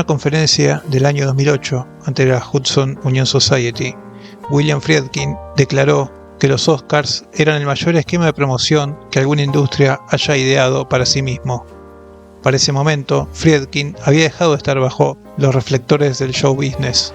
conferencia del año 2008 ante la Hudson Union Society, William Friedkin declaró que los Oscars eran el mayor esquema de promoción que alguna industria haya ideado para sí mismo. Para ese momento, Friedkin había dejado de estar bajo los reflectores del show business.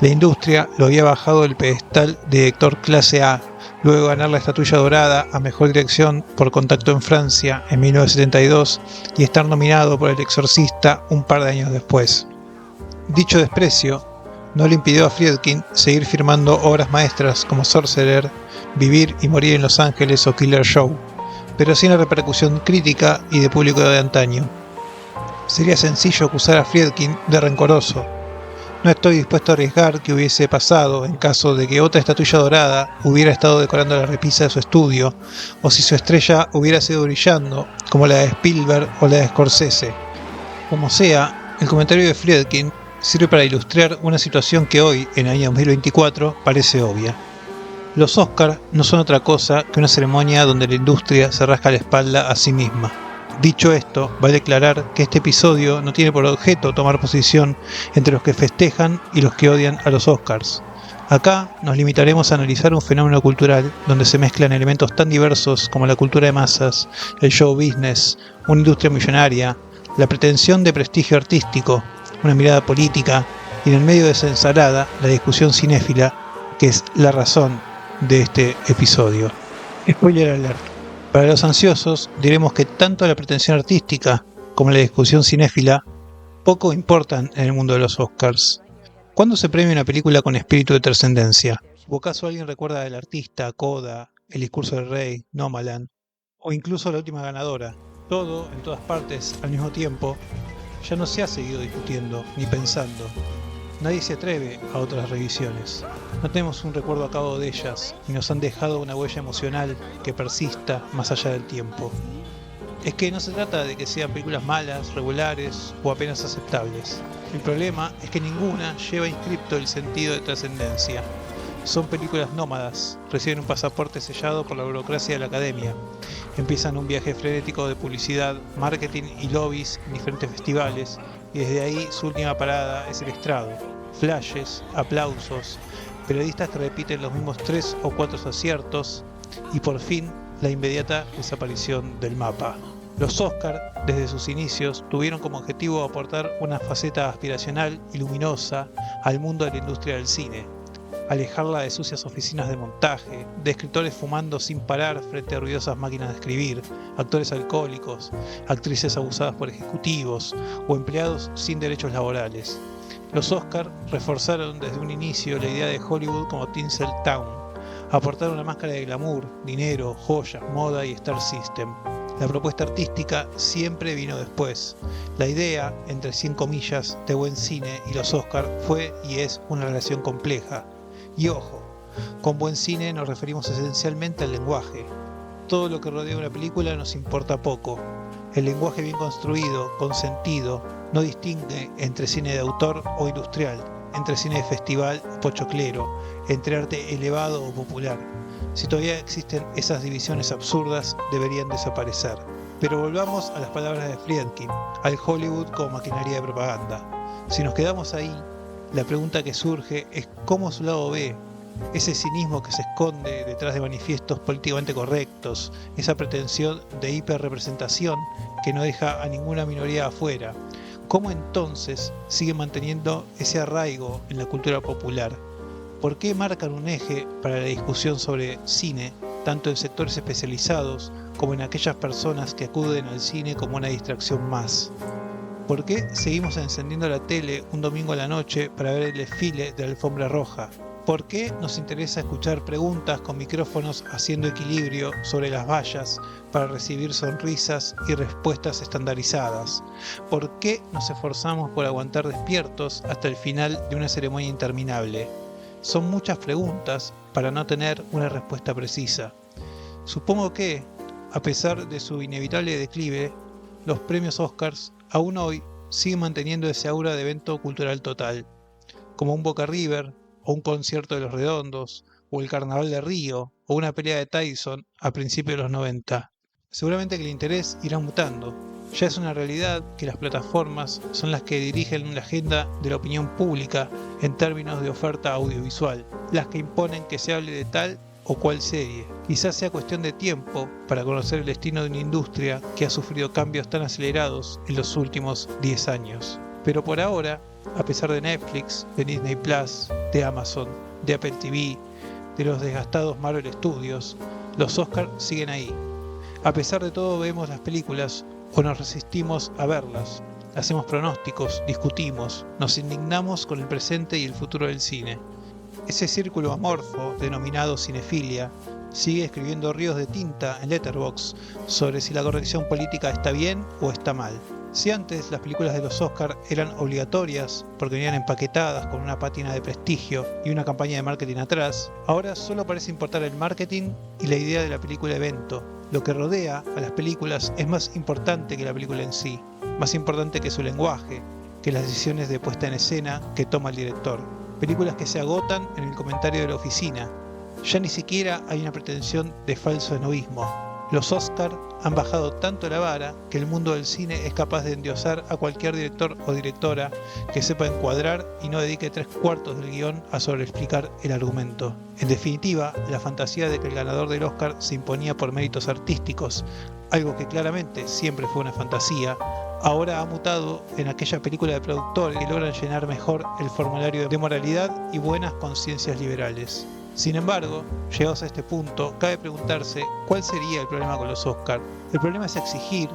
La industria lo había bajado del pedestal de director clase A, luego de ganar la estatuilla dorada a mejor dirección por Contacto en Francia en 1972 y estar nominado por El Exorcista un par de años después. Dicho desprecio no le impidió a Friedkin seguir firmando obras maestras como Sorcerer, Vivir y Morir en Los Ángeles o Killer Show, pero sin la repercusión crítica y de público de antaño. Sería sencillo acusar a Friedkin de rencoroso. No estoy dispuesto a arriesgar que hubiese pasado en caso de que otra estatuilla dorada hubiera estado decorando la repisa de su estudio, o si su estrella hubiera sido brillando, como la de Spielberg o la de Scorsese. Como sea, el comentario de Friedkin sirve para ilustrar una situación que hoy, en el año 2024, parece obvia. Los Oscars no son otra cosa que una ceremonia donde la industria se rasca la espalda a sí misma. Dicho esto, vale aclarar que este episodio no tiene por objeto tomar posición entre los que festejan y los que odian a los Oscars. Acá nos limitaremos a analizar un fenómeno cultural donde se mezclan elementos tan diversos como la cultura de masas, el show business, una industria millonaria, la pretensión de prestigio artístico, una mirada política y en el medio de esa ensalada la discusión cinéfila, que es la razón de este episodio. Spoiler alert. Para los ansiosos diremos que tanto la pretensión artística como la discusión cinéfila poco importan en el mundo de los Oscars. ¿Cuándo se premia una película con espíritu de trascendencia? ¿O acaso alguien recuerda del artista, Coda, El discurso del rey, Nomadland, o incluso la última ganadora? Todo, en todas partes, al mismo tiempo, ya no se ha seguido discutiendo ni pensando. Nadie se atreve a otras revisiones. No tenemos un recuerdo a cabo de ellas y nos han dejado una huella emocional que persista más allá del tiempo. Es que no se trata de que sean películas malas, regulares o apenas aceptables. El problema es que ninguna lleva inscripto el sentido de trascendencia. Son películas nómadas, reciben un pasaporte sellado por la burocracia de la academia. Empiezan un viaje frenético de publicidad, marketing y lobbies en diferentes festivales, y desde ahí su última parada es el estrado. Flashes, aplausos, periodistas que repiten los mismos 3 o 4 aciertos y por fin la inmediata desaparición del mapa. Los Oscar, desde sus inicios, tuvieron como objetivo aportar una faceta aspiracional y luminosa al mundo de la industria del cine, alejarla de sucias oficinas de montaje, de escritores fumando sin parar frente a ruidosas máquinas de escribir, actores alcohólicos, actrices abusadas por ejecutivos o empleados sin derechos laborales. Los Oscar reforzaron desde un inicio la idea de Hollywood como Tinsel Town, aportaron una máscara de glamour, dinero, joyas, moda y star system. La propuesta artística siempre vino después. La idea, entre 100 comillas, de buen cine y los Oscar fue y es una relación compleja. Y ojo, con buen cine nos referimos esencialmente al lenguaje. Todo lo que rodea una película nos importa poco. El lenguaje bien construido, con sentido, no distingue entre cine de autor o industrial, entre cine de festival o pochoclero, entre arte elevado o popular. Si todavía existen esas divisiones absurdas, deberían desaparecer. Pero volvamos a las palabras de Friedkin, al Hollywood como maquinaria de propaganda. Si nos quedamos ahí, la pregunta que surge es cómo su lado B, ese cinismo que se esconde detrás de manifiestos políticamente correctos, esa pretensión de hiperrepresentación que no deja a ninguna minoría afuera, ¿cómo entonces sigue manteniendo ese arraigo en la cultura popular? ¿Por qué marcan un eje para la discusión sobre cine, tanto en sectores especializados como en aquellas personas que acuden al cine como una distracción más? ¿Por qué seguimos encendiendo la tele un domingo a la noche para ver el desfile de la alfombra roja? ¿Por qué nos interesa escuchar preguntas con micrófonos haciendo equilibrio sobre las vallas para recibir sonrisas y respuestas estandarizadas? ¿Por qué nos esforzamos por aguantar despiertos hasta el final de una ceremonia interminable? Son muchas preguntas para no tener una respuesta precisa. Supongo que, a pesar de su inevitable declive, los premios Oscars aún hoy siguen manteniendo ese aura de evento cultural total, como un Boca River, o un concierto de Los Redondos, o el Carnaval de Río, o una pelea de Tyson a principios de los 90. Seguramente que el interés irá mutando. Ya es una realidad que las plataformas son las que dirigen la agenda de la opinión pública en términos de oferta audiovisual, las que imponen que se hable de tal o cual serie. Quizás sea cuestión de tiempo para conocer el destino de una industria que ha sufrido cambios tan acelerados en los últimos 10 años. Pero por ahora, a pesar de Netflix, de Disney Plus, de Amazon, de Apple TV, de los desgastados Marvel Studios, los Oscars siguen ahí. A pesar de todo vemos las películas o nos resistimos a verlas. Hacemos pronósticos, discutimos, nos indignamos con el presente y el futuro del cine. Ese círculo amorfo, denominado cinefilia, sigue escribiendo ríos de tinta en Letterboxd sobre si la corrección política está bien o está mal. Si antes las películas de los Oscars eran obligatorias porque venían empaquetadas con una pátina de prestigio y una campaña de marketing atrás, ahora solo parece importar el marketing y la idea de la película evento. Lo que rodea a las películas es más importante que la película en sí, más importante que su lenguaje, que las decisiones de puesta en escena que toma el director. Películas que se agotan en el comentario de la oficina. Ya ni siquiera hay una pretensión de falso esnovismo. Los Oscar han bajado tanto la vara que el mundo del cine es capaz de endiosar a cualquier director o directora que sepa encuadrar y no dedique 3/4 del guión a sobreexplicar el argumento. En definitiva, la fantasía de que el ganador del Oscar se imponía por méritos artísticos, algo que claramente siempre fue una fantasía, ahora ha mutado en aquella película de productores que logran llenar mejor el formulario de moralidad y buenas conciencias liberales. Sin embargo, llegados a este punto, cabe preguntarse cuál sería el problema con los Oscars. El problema es exigir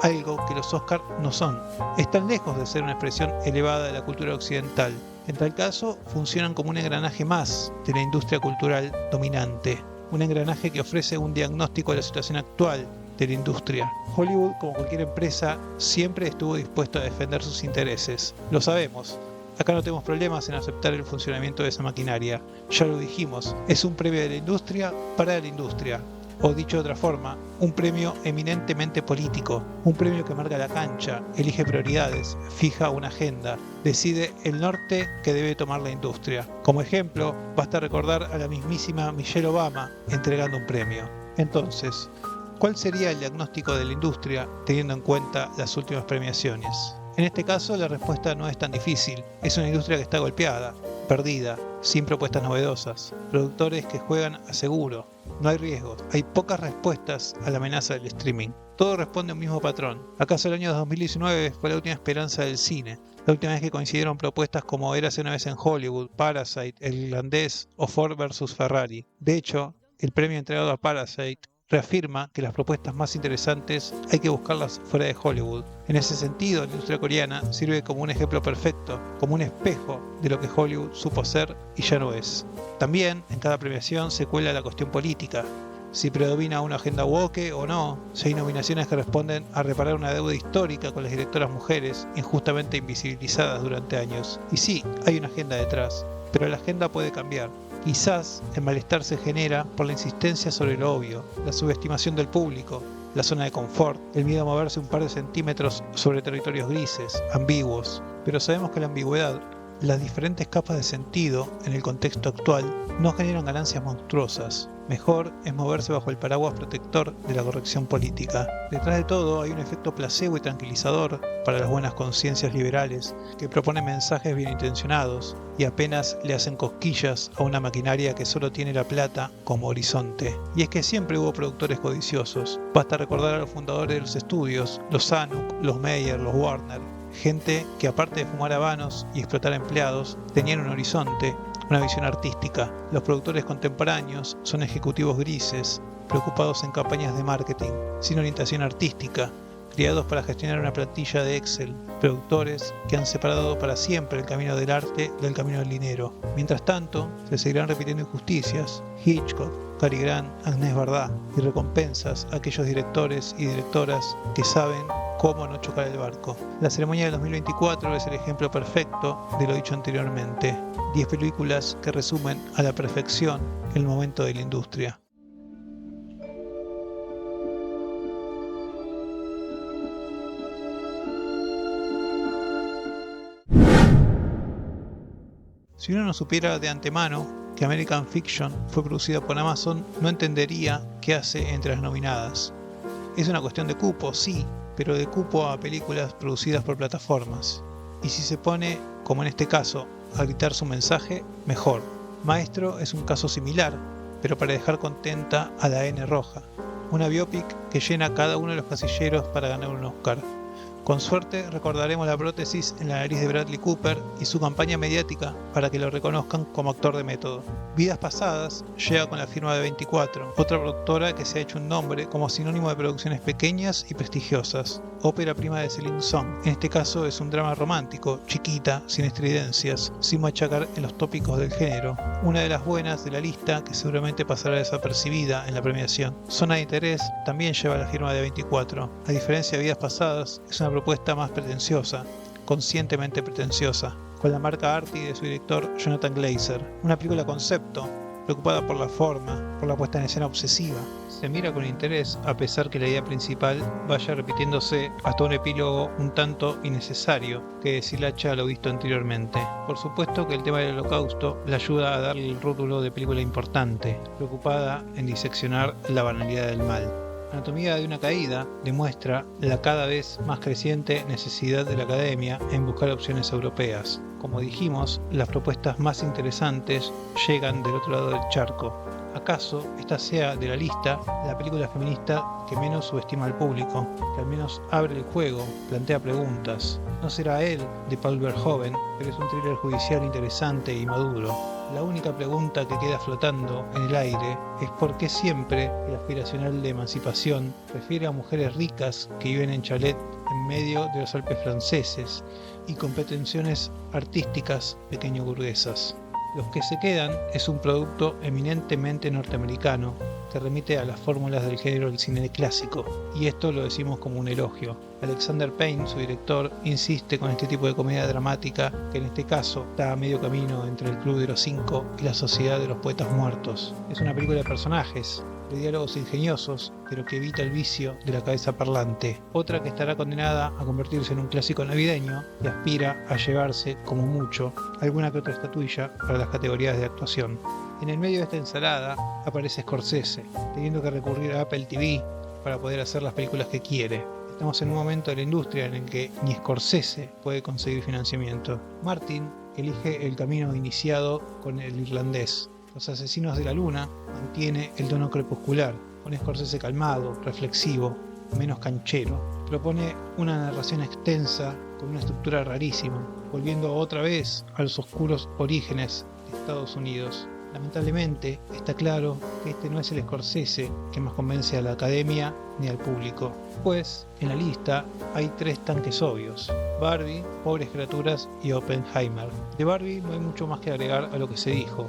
algo que los Oscars no son. Están lejos de ser una expresión elevada de la cultura occidental. En tal caso, funcionan como un engranaje más de la industria cultural dominante. Un engranaje que ofrece un diagnóstico de la situación actual de la industria. Hollywood, como cualquier empresa, siempre estuvo dispuesto a defender sus intereses. Lo sabemos. Acá no tenemos problemas en aceptar el funcionamiento de esa maquinaria. Ya lo dijimos, es un premio de la industria para la industria. O dicho de otra forma, un premio eminentemente político. Un premio que marca la cancha, elige prioridades, fija una agenda, decide el norte que debe tomar la industria. Como ejemplo, basta recordar a la mismísima Michelle Obama entregando un premio. Entonces, ¿cuál sería el diagnóstico de la industria teniendo en cuenta las últimas premiaciones? En este caso la respuesta no es tan difícil. Es una industria que está golpeada, perdida, sin propuestas novedosas, productores que juegan a seguro. No hay riesgos, hay pocas respuestas a la amenaza del streaming. Todo responde a un mismo patrón. ¿Acaso el año 2019 fue la última esperanza del cine? La última vez que coincidieron propuestas como Érase una vez en Hollywood, Parasite, El Irlandés o Ford vs Ferrari. De hecho, el premio entregado a Parasite reafirma que las propuestas más interesantes hay que buscarlas fuera de Hollywood. En ese sentido, la industria coreana sirve como un ejemplo perfecto, como un espejo de lo que Hollywood supo ser y ya no es. También, en cada premiación se cuela la cuestión política. Si predomina una agenda woke o no, si hay nominaciones que responden a reparar una deuda histórica con las directoras mujeres injustamente invisibilizadas durante años. Y sí, hay una agenda detrás, pero la agenda puede cambiar. Quizás el malestar se genera por la insistencia sobre lo obvio, la subestimación del público, la zona de confort, el miedo a moverse un par de centímetros sobre territorios grises, ambiguos. Pero sabemos que la ambigüedad, las diferentes capas de sentido en el contexto actual, no generan ganancias monstruosas. Mejor es moverse bajo el paraguas protector de la corrección política. Detrás de todo hay un efecto placebo y tranquilizador para las buenas conciencias liberales que proponen mensajes bien intencionados y apenas le hacen cosquillas a una maquinaria que solo tiene la plata como horizonte. Y es que siempre hubo productores codiciosos. Basta recordar a los fundadores de los estudios, los Zanuck, los Meyer, los Warner. Gente que aparte de fumar habanos y explotar empleados, tenían un horizonte, una visión artística. Los productores contemporáneos son ejecutivos grises, preocupados en campañas de marketing, sin orientación artística, criados para gestionar una plantilla de Excel, productores que han separado para siempre el camino del arte del camino del dinero. Mientras tanto, se seguirán repitiendo injusticias. Hitchcock, Cary Grant, Agnès Varda, y recompensas a aquellos directores y directoras que saben cómo no chocar el barco. La ceremonia del 2024 es el ejemplo perfecto de lo dicho anteriormente. 10 películas que resumen a la perfección el momento de la industria. Si uno no supiera de antemano que American Fiction fue producida por Amazon, no entendería qué hace entre las nominadas. Es una cuestión de cupo, sí, pero de cupo a películas producidas por plataformas. Y si se pone, como en este caso, a gritar su mensaje, mejor. Maestro es un caso similar, pero para dejar contenta a la N roja. Una biopic que llena cada uno de los casilleros para ganar un Oscar. Con suerte recordaremos la prótesis en la nariz de Bradley Cooper y su campaña mediática para que lo reconozcan como actor de método. Vidas Pasadas llega con la firma de 24, otra productora que se ha hecho un nombre como sinónimo de producciones pequeñas y prestigiosas. Ópera prima de Celine Song, en este caso es un drama romántico, chiquita, sin estridencias, sin machacar en los tópicos del género. Una de las buenas de la lista que seguramente pasará desapercibida en la premiación. Zona de Interés también lleva la firma de 24. A diferencia de Vidas Pasadas, es una propuesta más pretenciosa, conscientemente pretenciosa, con la marca Arty de su director Jonathan Glazer. Una película concepto, preocupada por la forma, por la puesta en escena obsesiva. Se mira con interés a pesar que la idea principal vaya repitiéndose hasta un epílogo un tanto innecesario que deshilacha lo visto anteriormente. Por supuesto que el tema del holocausto le ayuda a darle el rótulo de película importante, preocupada en diseccionar la banalidad del mal. Anatomía de una caída demuestra la cada vez más creciente necesidad de la academia en buscar opciones europeas. Como dijimos, las propuestas más interesantes llegan del otro lado del charco. ¿Acaso esta sea de la lista la película feminista que menos subestima al público, que al menos abre el juego, plantea preguntas? No será él de Paul Verhoeven, pero es un thriller judicial interesante y maduro. La única pregunta que queda flotando en el aire es por qué siempre el aspiracional de emancipación prefiere a mujeres ricas que viven en chalet en medio de los Alpes franceses y con pretensiones artísticas pequeño burguesas. Los que se quedan es un producto eminentemente norteamericano que remite a las fórmulas del género del cine clásico, y esto lo decimos como un elogio. Alexander Payne, su director, insiste con este tipo de comedia dramática que en este caso está a medio camino entre el Club de los Cinco y la Sociedad de los Poetas Muertos. Es una película de personajes, de diálogos ingeniosos, pero que evita el vicio de la cabeza parlante. Otra que estará condenada a convertirse en un clásico navideño y aspira a llevarse, como mucho, alguna que otra estatuilla para las categorías de actuación. En el medio de esta ensalada aparece Scorsese, teniendo que recurrir a Apple TV para poder hacer las películas que quiere. Estamos en un momento de la industria en el que ni Scorsese puede conseguir financiamiento. Martin elige el camino iniciado con El Irlandés. Los Asesinos de la Luna mantiene el tono crepuscular, con Scorsese calmado, reflexivo, menos canchero. Propone una narración extensa con una estructura rarísima, volviendo otra vez a los oscuros orígenes de Estados Unidos. Lamentablemente, está claro que este no es el Scorsese que más convence a la academia ni al público. Pues, en la lista hay tres tanques obvios: Barbie, Pobres Criaturas y Oppenheimer. De Barbie no hay mucho más que agregar a lo que se dijo.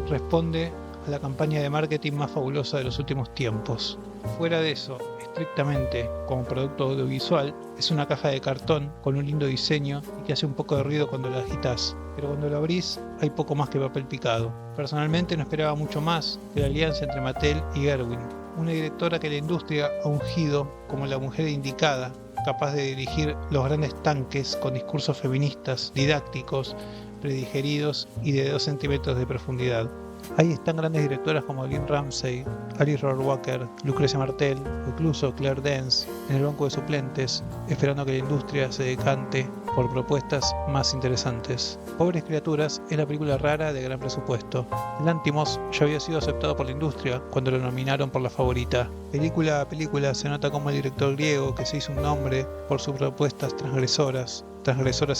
Responde a la campaña de marketing más fabulosa de los últimos tiempos. Fuera de eso, estrictamente como producto audiovisual, es una caja de cartón con un lindo diseño y que hace un poco de ruido cuando la agitas, pero cuando la abrís hay poco más que papel picado. Personalmente no esperaba mucho más de la alianza entre Mattel y Gerwin, una directora que la industria ha ungido como la mujer indicada, capaz de dirigir los grandes tanques con discursos feministas, didácticos, predigeridos y de 2 centímetros de profundidad. Ahí están grandes directoras como Lynn Ramsey, Alice Rohrwacher, Lucrecia Martel o incluso Claire Danes en el banco de suplentes, esperando que la industria se decante por propuestas más interesantes. Pobres Criaturas es la película rara de gran presupuesto. Lanthimos ya había sido aceptado por la industria cuando lo nominaron por La Favorita. Película a película se nota como el director griego, que se hizo un nombre por sus propuestas transgresoras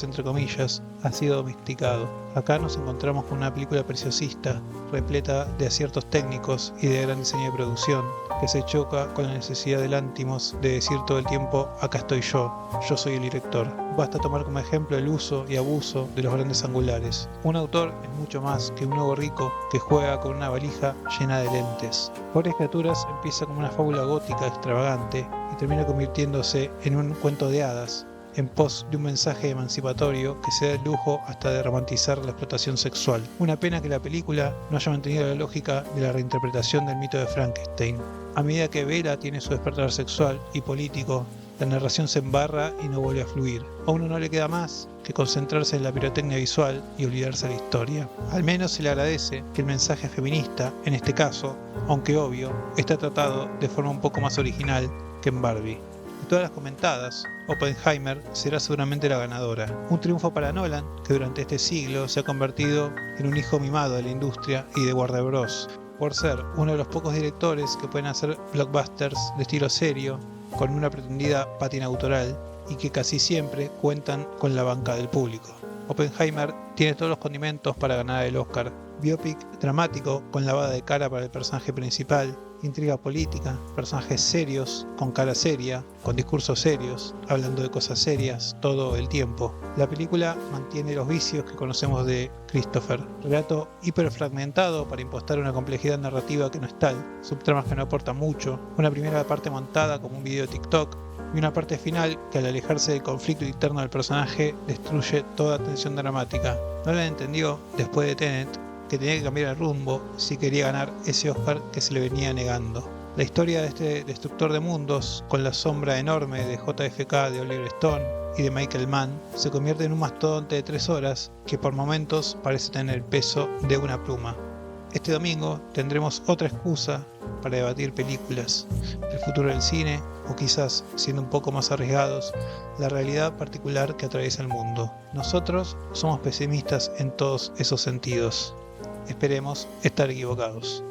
entre comillas, ha sido domesticado. Acá nos encontramos con una película preciosista, repleta de aciertos técnicos y de gran diseño de producción, que se choca con la necesidad de Lanthimos de decir todo el tiempo: acá estoy yo soy el director. Basta tomar como ejemplo el uso y abuso de los grandes angulares. Un autor es mucho más que un nuevo rico que juega con una valija llena de lentes. Pobres Criaturas empieza como una fábula gótica extravagante y termina convirtiéndose en un cuento de hadas, en pos de un mensaje emancipatorio que se da el lujo hasta de romantizar la explotación sexual. Una pena que la película no haya mantenido la lógica de la reinterpretación del mito de Frankenstein. A medida que Bela tiene su despertar sexual y político la narración se embarra y no vuelve a fluir. A uno no le queda más que concentrarse en la pirotecnia visual y olvidarse de la historia. Al menos se le agradece que el mensaje feminista, en este caso, aunque obvio, está tratado de forma un poco más original que en Barbie. De todas las comentadas, Oppenheimer será seguramente la ganadora. Un triunfo para Nolan, que durante este siglo se ha convertido en un hijo mimado de la industria y de Warner Bros., por ser uno de los pocos directores que pueden hacer blockbusters de estilo serio, con una pretendida pátina autoral y que casi siempre cuentan con la banca del público. Oppenheimer tiene todos los condimentos para ganar el Oscar. Biopic dramático con lavada de cara para el personaje principal, intriga política, personajes serios, con cara seria, con discursos serios, hablando de cosas serias todo el tiempo. La película mantiene los vicios que conocemos de Christopher. Relato hiperfragmentado para impostar una complejidad narrativa que no es tal, subtramas que no aportan mucho, una primera parte montada como un video de TikTok, y una parte final que al alejarse del conflicto interno del personaje destruye toda tensión dramática. No la entendió después de Tenet que tenía que cambiar el rumbo si quería ganar ese Oscar que se le venía negando. La historia de este destructor de mundos, con la sombra enorme de JFK, de Oliver Stone y de Michael Mann, se convierte en un mastodonte de 3 horas que por momentos parece tener el peso de una pluma. Este domingo tendremos otra excusa para debatir películas, el futuro del cine o quizás, siendo un poco más arriesgados, la realidad particular que atraviesa el mundo. Nosotros somos pesimistas en todos esos sentidos. Esperemos estar equivocados.